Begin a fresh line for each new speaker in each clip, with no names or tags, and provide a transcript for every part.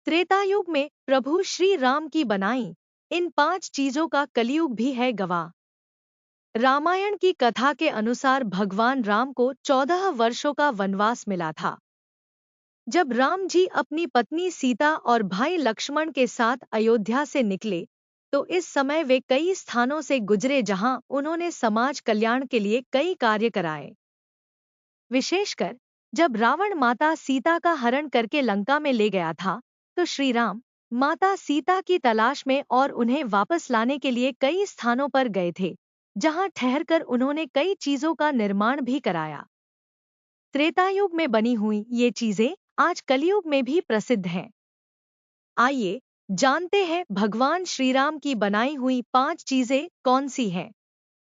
त्रेतायुग में प्रभु श्री राम की बनाई इन 5 चीजों का कलयुग भी है गवाह। रामायण की कथा के अनुसार भगवान राम को 14 वर्षों का वनवास मिला था। जब राम जी अपनी पत्नी सीता और भाई लक्ष्मण के साथ अयोध्या से निकले, तो इस समय वे कई स्थानों से गुजरे जहां उन्होंने समाज कल्याण के लिए कई कार्य कराए। विशेषकर जब रावण माता सीता का हरण करके लंका में ले गया था, तो श्री राम माता सीता की तलाश में और उन्हें वापस लाने के लिए कई स्थानों पर गए थे, जहां ठहरकर उन्होंने कई चीजों का निर्माण भी कराया। त्रेतायुग में बनी हुई ये चीजें आज कलयुग में भी प्रसिद्ध हैं। आइए जानते हैं भगवान श्री राम की बनाई हुई 5 चीजें कौन सी हैं।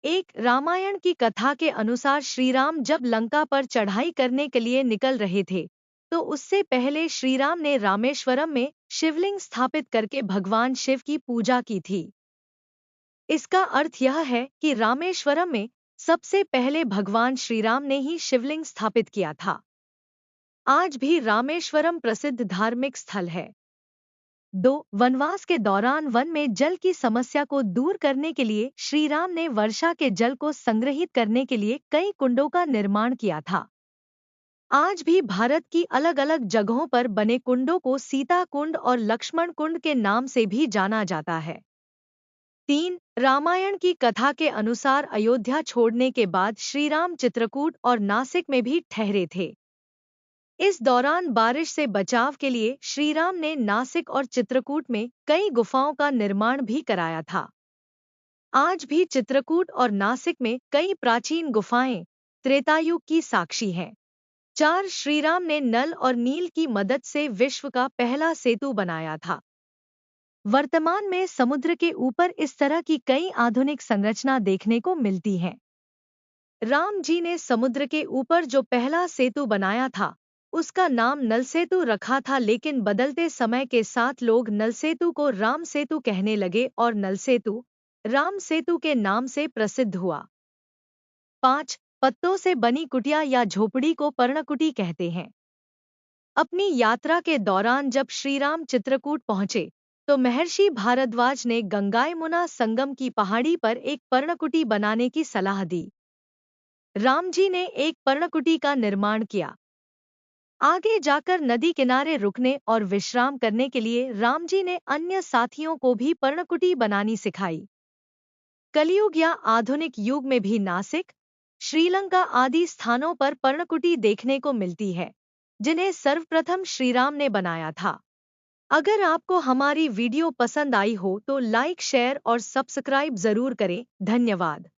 1. रामायण की कथा के अनुसार श्री राम जब लंका पर चढ़ाई करने के लिए निकल रहे थे, तो उससे पहले श्री राम ने रामेश्वरम में शिवलिंग स्थापित करके भगवान शिव की पूजा की थी। इसका अर्थ यह है कि रामेश्वरम में सबसे पहले भगवान श्री राम ने ही शिवलिंग स्थापित किया था। आज भी रामेश्वरम प्रसिद्ध धार्मिक स्थल है। 2. वनवास के दौरान वन में जल की समस्या को दूर करने के लिए श्री राम ने वर्षा के जल को संग्रहित करने के लिए कई कुंडों का निर्माण किया था। आज भी भारत की अलग अलग जगहों पर बने कुंडों को सीता कुंड और लक्ष्मण कुंड के नाम से भी जाना जाता है। 3. रामायण की कथा के अनुसार अयोध्या छोड़ने के बाद श्री राम चित्रकूट और नासिक में भी ठहरे थे। इस दौरान बारिश से बचाव के लिए श्री राम ने नासिक और चित्रकूट में कई गुफाओं का निर्माण भी कराया था। आज भी चित्रकूट और नासिक में कई प्राचीन गुफाएं त्रेतायुग की साक्षी हैं। 4. श्री राम ने नल और नील की मदद से विश्व का पहला सेतु बनाया था। वर्तमान में समुद्र के ऊपर इस तरह की कई आधुनिक संरचना देखने को मिलती हैं। राम जी ने समुद्र के ऊपर जो पहला सेतु बनाया था, उसका नाम नल सेतु रखा था, लेकिन बदलते समय के साथ लोग नल सेतु को राम सेतु कहने लगे और नल सेतु राम सेतु के नाम से प्रसिद्ध हुआ। 5. पत्तों से बनी कुटिया या झोपड़ी को पर्णकुटी कहते हैं। अपनी यात्रा के दौरान जब श्री राम चित्रकूट पहुंचे, तो महर्षि भारद्वाज ने गंगायमुना संगम की पहाड़ी पर एक पर्णकुटी बनाने की सलाह दी। राम जी ने एक पर्णकुटी का निर्माण किया। आगे जाकर नदी किनारे रुकने और विश्राम करने के लिए राम जी ने अन्य साथियों को भी पर्णकुटी बनानी सिखाई। कलयुग या आधुनिक युग में भी नासिक, श्रीलंका आदि स्थानों पर पर्णकुटी देखने को मिलती है, जिन्हें सर्वप्रथम श्री राम ने बनाया था। अगर आपको हमारी वीडियो पसंद आई हो तो लाइक, शेयर और सब्सक्राइब जरूर करें। धन्यवाद।